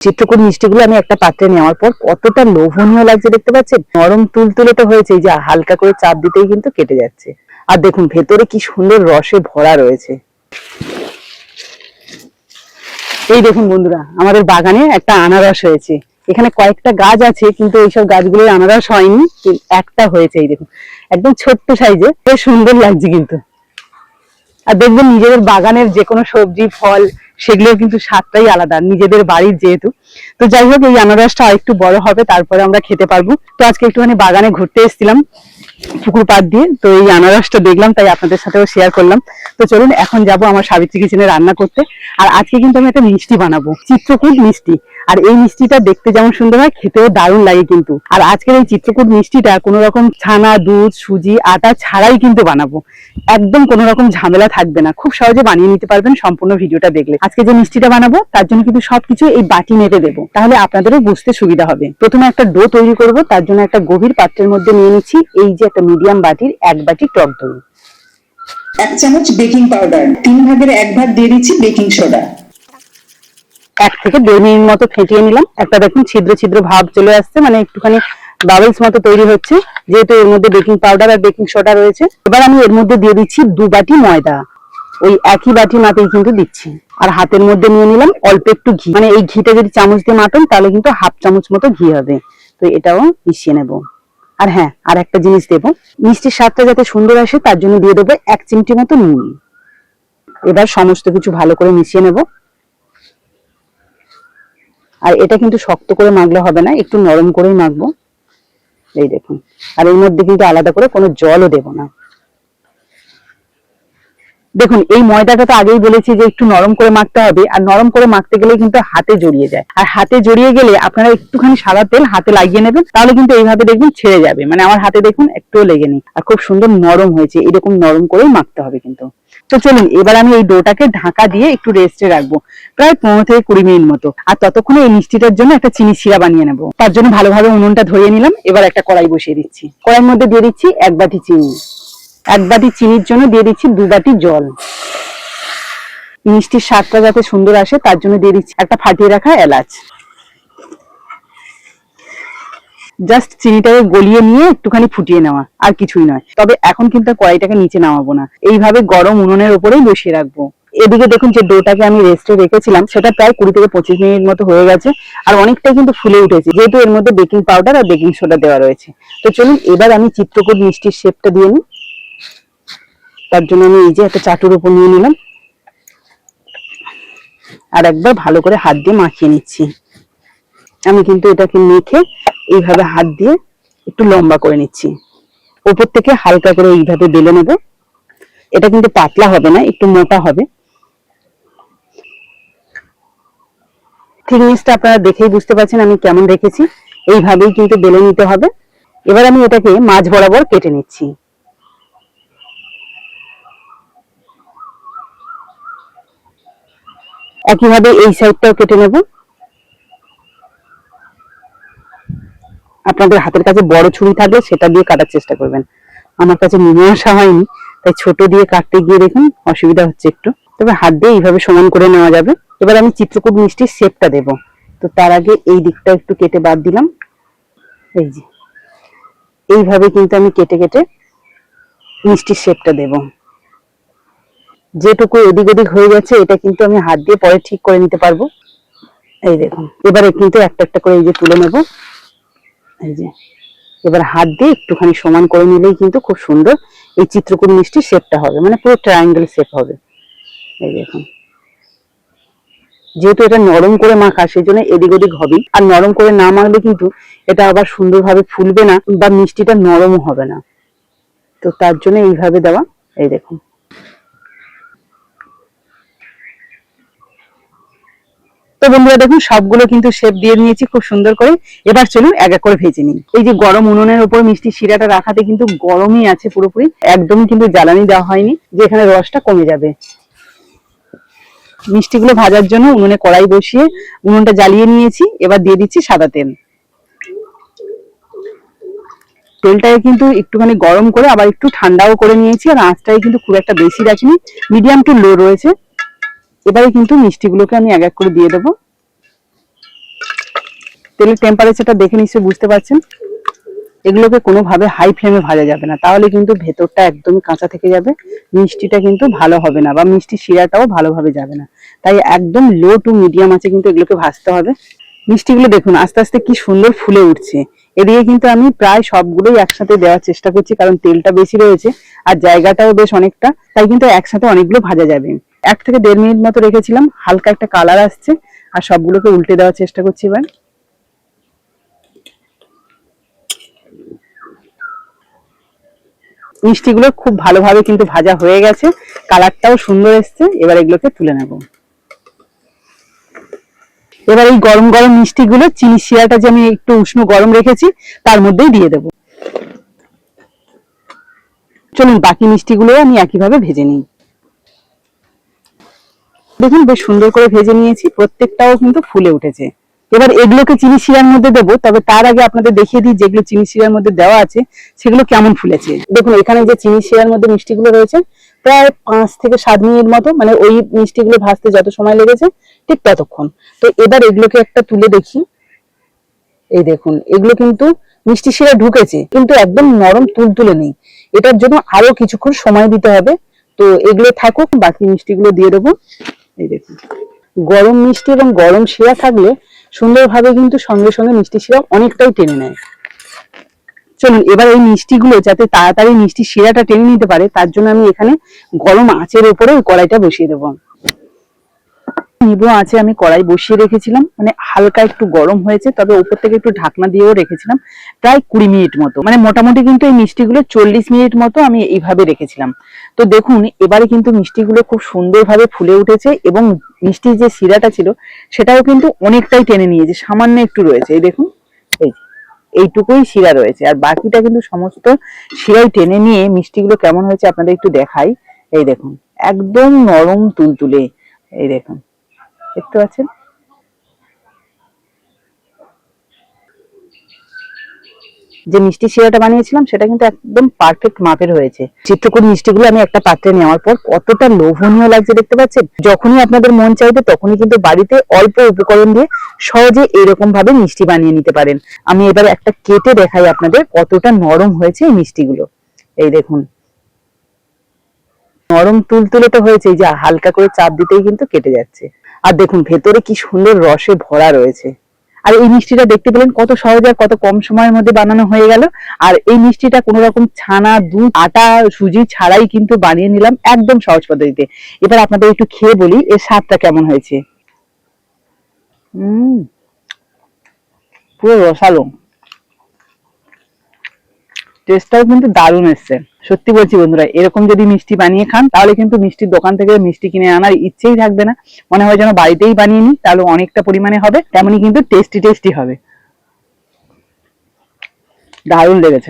চিত্রকূট মিষ্টিগুলো আমি একটা পাত্রে নেওয়ার পর কতটা লোভনীয় লাগছে দেখতে পাচ্ছেন। নরম তুলতুলে তো হয়েছে, এই যে হালকা করে চাপ দিতেই কিন্তু কেটে যাচ্ছে। আর দেখুন ভেতরে কি সুন্দর রসে ভরা রয়েছে। এই দেখুন বন্ধুরা, আমাদের বাগানে একটা আনারস হয়েছে। এখানে কয়েকটা গাছ আছে কিন্তু এইসব গাছগুলোর আনারস হয়নি, একটা হয়েছে। এই দেখুন একদম ছোট্ট সাইজে, বেশ সুন্দর লাগছে কিন্তু। আর দেখবেন নিজেদের বাগানের যে কোনো সবজি ফল সেগুলো কিন্তু স্বাদটাই আলাদা, নিজেদের বাড়ির যেহেতু। তো যাই হোক, এই আনারসটা আরেকটু বড় হবে তারপরে আমরা খেতে পারবো। তো আজকে একটুখানি বাগানে ঘুরতে এসেছিলাম পুকুর পাড় দিয়ে, তো এই আনারসটা দেখলাম তাই আপনাদের সাথেও শেয়ার করলাম। তো চলুন এখন যাব আমার সাবিত্রী কিচেনে রান্না করতে। আর আজকে কিন্তু আমি একটা মিষ্টি বানাবো, চিত্রকূট মিষ্টি। আর এই মিষ্টিটা দেখতে যেমন সুন্দর হয়, খেতেও দারুণ লাগে কিন্তু। আর আজকের এই চিত্রকূট মিষ্টিটা কোনো রকম ছানা, দুধ, সুজি, আটা ছাড়াই কিন্তু বানাবো। একদম কোনো রকম ঝামেলা থাকবে না, খুব সহজে বানিয়ে নিতে পারবেন সম্পূর্ণ ভিডিওটা দেখলে। আজকে যে মিষ্টিটা বানাবো তার জন্য কিন্তু সবকিছু এই বাটি মেপে দেবো, তাহলে আপনাদেরও বুঝতে সুবিধা হবে। প্রথমে একটা ডো তৈরি করব, তার জন্য একটা গভীর পাত্রের মধ্যে নিয়ে নিচ্ছি এই যে একটা মিডিয়াম বাটির 1 বাটি টক দই, 1 চামচ বেকিং পাউডার, 3 ভাগের 1 ভাগ দিয়ে দিচ্ছি বেকিং সোডা। 1 থেকে 1.5 মিনিট মতো ফেটিয়ে নিলাম। একটা দেখুন ছিদ্র ছিদ্র ভাব চলে আসছে, মানে একটুখানি বাবলস মতো তৈরি হচ্ছে, যেহেতু এর মধ্যে বেকিং পাউডার আর বেকিং সোডা রয়েছে। এবার আমি এর মধ্যে দিয়ে দিচ্ছি 2 বাটি ময়দা, ওই একই বাটি মাপেই কিন্তু দিচ্ছি। আর হাতের মধ্যে নিয়ে নিলাম অল্প একটু ঘি, মানে এই ঘিটা যদি চামচ দিয়ে মাপেন তাহলে কিন্তু 1/2 চামচ মতো ঘি হবে। তো এটাও মিশিয়ে নেব। আর হ্যাঁ, আর একটা জিনিস দেবো, মিষ্টির স্বাদটা যাতে সুন্দর আসে তার জন্য দিয়ে দেবো 1 চিমটি মতো নুন। এবার সমস্ত কিছু ভালো করে মিশিয়ে নেব। আর এটা কিন্তু শক্ত করে মাখলে হবে না, একটু নরম করেই মাখবো। এই দেখুন, আর এর মধ্যে কিন্তু আলাদা করে কোনো জলও দেব না। দেখুন এই ময়দাটা তো আগেই বলেছি যে একটু নরম করে মাখতে হবে, আর নরম করে মাখতে গেলে কিন্তু হাতে জড়িয়ে যায়। আর হাতে জড়িয়ে গেলে আপনারা একটুখানি সাদা তেল হাতে লাগিয়ে নেবেন, তাহলে কিন্তু এইভাবে দেখবেন ছেড়ে যাবে। মানে আমার হাতে দেখুন একটুও লেগেনি, আর খুব সুন্দর নরম হয়েছে। এরকম নরম করেই মাখতে হবে কিন্তু। তো চলুন এবার আমি এই ডোটাকে ঢাকা দিয়ে একটু রেস্টে রাখবো, প্রায় 15 থেকে 20 মিনিট মতো। আর ততক্ষণে এই মিষ্টিটার জন্য একটা চিনি শিরা বানিয়ে নেবো। তার জন্য ভালোভাবে উনুনটা ধরিয়ে নিলাম। এবার একটা কড়াই বসিয়ে দিচ্ছি, কড়াইয়ের মধ্যে দিয়ে দিচ্ছি 1 বাটি চিনি। 1 বাটি চিনির জন্য দিয়ে দিচ্ছি 2 বাটি জল। মিষ্টির স্বাদটা যাতে সুন্দর আসে তার জন্য দিয়ে দিচ্ছি একটা ফাটিয়ে রাখা এলাচ। জাস্ট চিনিটাকে গলিয়ে নিয়ে একটুখানি ফুটিয়ে নেওয়া, আর কিছুই নয়। তবে এখন কিন্তু কড়াইটাকে নিচে নামাবো না, এইভাবে গরম উনুনের উপরেই বসিয়ে রাখবো। এদিকে দেখুন যে ডোটাকে আমি রেস্টে রেখেছিলাম সেটা প্রায় 20 থেকে 25 মিনিট মতো হয়ে গেছে, আর অনেকটাই কিন্তু ফুলে উঠেছে, যেহেতু এর মধ্যে বেকিং পাউডার আর বেকিং সোডা দেওয়া রয়েছে। তো চলুন এবার আমি চিত্রকূট মিষ্টির শেপটা দিয়ে নিই। তার জন্য আমি এই যে একটা চাটুর উপর নিয়ে নিলাম, আর একবার ভালো করে হাত দিয়ে মাখিয়ে নিচ্ছি। আমি কিন্তু এটাকে মেখে এইভাবে হাত দিয়ে একটু লম্বা করে নিচ্ছি, উপর থেকে হালকা করে এইভাবে বেলে নেব। এটা কিন্তু পাতলা হবে না, একটু মোটা হবে। থিকনেসটা আপনারা দেখেই বুঝতে পারছেন আমি কেমন রেখেছি, এইভাবেই কিন্তু বেলে নিতে হবে। এবার আমি এটাকে মাঝ বরাবর কেটে নিচ্ছি। একইভাবে এই সাইডটাও কেটে নেব। আপনাদের হাতের কাছে বড় ছুরি থাকলে সেটা দিয়ে কাটার চেষ্টা করবেন। আমার কাছে নিয়ে আসা হয়নি, তাই ছোট দিয়ে কাটতে গিয়ে দেখুন অসুবিধা হচ্ছে একটু। তবে হাত দিয়ে এইভাবে সমান করে নেওয়া যাবে। এবার আমি চিত্রকূট মিষ্টির শেপটা দেব। তো তার আগে এই দিকটা একটু কেটে বাদ দিলাম। এই যে এইভাবে কিন্তু আমি কেটে কেটে মিষ্টির শেপটা দেব। যেটুকু এদিক ওদিক হয়ে গেছে এটা কিন্তু আমি হাত দিয়ে পরে ঠিক করে নিতে পারবো। এই দেখুন এবারে কিন্তু একটা একটা করে এই যে তুলে নেব। এই যে এবার হাত দিয়ে একটুখানি সমান করে নিলেই কিন্তু খুব সুন্দর এই চিত্রকূট মিষ্টির শেপটা হবে, মানে পুরো ট্রায়াঙ্গেল শেপ হবে। এই দেখুন, যেহেতু এটা নরম করে মাখা সেই জন্য এদিক ওদিক হবেই। আর নরম করে না মাখলে কিন্তু এটা আবার সুন্দরভাবে ফুলবে না বা মিষ্টিটা নরমও হবে না। তো তার জন্য এইভাবে দেওয়া। এই দেখুন তো বন্ধুরা দেখুন সবগুলো কিন্তু শেপ দিয়ে নিয়েছি খুব সুন্দর করে। এবার চলুন এক এক করে ভেজে নিই। এই যে গরম উনুনের উপর মিষ্টি শিরাটা রাখাতে কিন্তু গরমই আছে পুরোপুরি, একদমই কিন্তু জ্বালানি দেওয়া হয়নি যে এখানে রসটা কমে যাবে। মিষ্টিগুলো ভাজার জন্য উনুনে কড়াই বসিয়ে উনুনটা জ্বালিয়ে নিয়েছি। এবার দিয়ে দিচ্ছি সাদা তেল। তেলটাকে কিন্তু একটুখানি গরম করে আবার একটু ঠান্ডাও করে নিয়েছি, আর আঁচটাই কিন্তু খুব একটা বেশি রাখিনি, মিডিয়াম টু লো রয়েছে। এবারে কিন্তু মিষ্টিগুলোকে আমি এক এক করে দিয়ে দেবো। তেলের টেম্পারেচারটা দেখে নিশ্চয়ই বুঝতে পারছেন। এগুলোকে কোনোভাবে হাই ফ্লেমে ভাজা যাবে না, তাহলে কিন্তু ভেতরটা একদমই কাঁচা থেকে যাবে, মিষ্টিটা কিন্তু ভালো হবে না বা মিষ্টি শিরাটাও ভালোভাবে যাবে না। তাই একদম লো টু মিডিয়াম আছে কিন্তু এগুলোকে ভাজতে হবে। মিষ্টিগুলো দেখুন আস্তে আস্তে কি সুন্দর ফুলে উঠছে। এদিকে কিন্তু আমি প্রায় সবগুলোই একসাথে দেওয়ার চেষ্টা করছি, কারণ তেলটা বেশি রয়েছে আর জায়গাটাও বেশ অনেকটা, তাই কিন্তু একসাথে অনেকগুলো ভাজা যাবে। 1 থেকে 1.5 মিনিট মতো রেখেছিলাম, হালকা একটা কালার আসছে আর সবগুলোকে উল্টে দেওয়ার চেষ্টা করছি এবার। মিষ্টিগুলো খুব ভালোভাবে কিন্তু ভাজা হয়ে গেছে, কালারটাও সুন্দর এসছে। এবার এগুলোকে তুলে নেব। এবার এই গরম গরম মিষ্টিগুলো চিনি শিরাটা যে আমি একটু উষ্ণ গরম রেখেছি তার মধ্যেই দিয়ে দেব। চলুন বাকি মিষ্টিগুলো আমি একইভাবে ভেজে নিই। দেখুন বেশ সুন্দর করে ভেজে নিয়েছি, প্রত্যেকটাও কিন্তু ফুলে উঠেছে। এবার এগুলোকে চিনি শিরার মধ্যে দেবো, তবে তার আগে আপনাদের দেখিয়ে দিই যেগুলো চিনি শিরার মধ্যে দেওয়া আছে সেগুলো কেমন ফুলেছে। দেখুন এখানে যে চিনি শিরার মধ্যে মিষ্টিগুলো রয়েছে প্রায় 5 থেকে 7 মিনিট মতো, মানে ওই মিষ্টিগুলো ভাজতে যত সময় লেগেছে ঠিক ততক্ষণ। তো এবার এগুলোকে একটা তুলে দেখি। এই দেখুন এগুলো কিন্তু মিষ্টি শিরা ঢুকেছে, কিন্তু একদম নরম তুলতুলে নেই। এটার জন্য আরো কিছুক্ষণ সময় দিতে হবে। তো এগুলো থাকুক, বাকি মিষ্টিগুলো দিয়ে দেবো। এই দেখুন গরম মিষ্টি এবং গরম শিরা থাকলে সুন্দরভাবে কিন্তু সঙ্গে সঙ্গে মিষ্টি শিরা অনেকটাই টেনে নেয়। চলুন এবার এই মিষ্টিগুলো যাতে তাড়াতাড়ি মিষ্টি শিরাটা টেনে নিতে পারে তার জন্য আমি এখানে গরম আঁচের উপরে ওই কড়াইটা বসিয়ে দেবো। নিবু আছে আমি কড়াই বসিয়ে রেখেছিলাম, মানে হালকা একটু গরম হয়েছে, তবে উপর থেকে একটু ঢাকনা দিয়েও রেখেছিলাম প্রায় 20 মিনিট মতো, মানে মোটামুটি কিন্তু এই মিষ্টিগুলো 40 মিনিট মতো আমি এইভাবে রেখেছিলাম। তো দেখুন এবারে কিন্তু মিষ্টিগুলো খুব সুন্দরভাবে ফুলে উঠেছে এবং মিষ্টির যে শিরাটা ছিল সেটাও কিন্তু অনেকটাই টেনে নিয়েছে, সামান্য একটু রয়েছে। এই দেখুন এইটুকুই শিরা রয়েছে, আর বাকিটা কিন্তু সমস্ত শিরাই টেনে নিয়ে মিষ্টিগুলো কেমন হয়েছে আপনাদের একটু দেখাই। এই দেখুন একদম নরম তুলতুলে, এই দেখুন দেখতে পাচ্ছেন। যে মিষ্টি শিরাটা বানিয়েছিলাম সেটা কিন্তু একদম পারফেক্ট মাপের হয়েছে। চিত্রকূট মিষ্টিগুলো আমি একটা পাত্রে নেওয়ার পর কতটা লোভনীয় লাগছে দেখতে পাচ্ছেন। যখনই আপনাদের মন চাইবে তখনই কিন্তু বাড়িতে অল্প উপকরণ দিয়ে সহজে এইরকম ভাবে মিষ্টি বানিয়ে নিতে পারেন। আমি এবার একটা কেটে দেখাই আপনাদের কতটা নরম হয়েছে এই মিষ্টিগুলো। এই দেখুন নরম তুলতুলে তো হয়েছে, যে হালকা করে চাপ দিতেই কিন্তু কেটে যাচ্ছে। আর দেখুন ভেতরে কি সুন্দর রসে ভরা রয়েছে। আর এই মিষ্টিটা দেখতে পেলেন কত সহজে আর কত কম সময়ের মধ্যে বানানো হয়ে গেল। আর এই মিষ্টিটা কোনো রকম ছানা, দুধ, আটা, সুজি ছাড়াই কিন্তু বানিয়ে নিলাম একদম সহজ পদ্ধতিতে। এবার আপনাদের একটু খেয়ে বলি এর স্বাদটা কেমন হয়েছে। পুরো রসালো, টেস্টটাও কিন্তু দারুণ এসছে। সত্যি বলছি বন্ধুরা, এরকম যদি মিষ্টি বানিয়ে খান তাহলে কিন্তু মিষ্টির দোকান থেকে মিষ্টি কিনে আনার ইচ্ছেই থাকবে না, মনে হয় যেন বাড়িতেই বানিয়ে নিই, তাহলে অনেকটা পরিমাণে হবে, তেমনই কিন্তু টেস্টি টেস্টি হবে। দারুণ লেগেছে।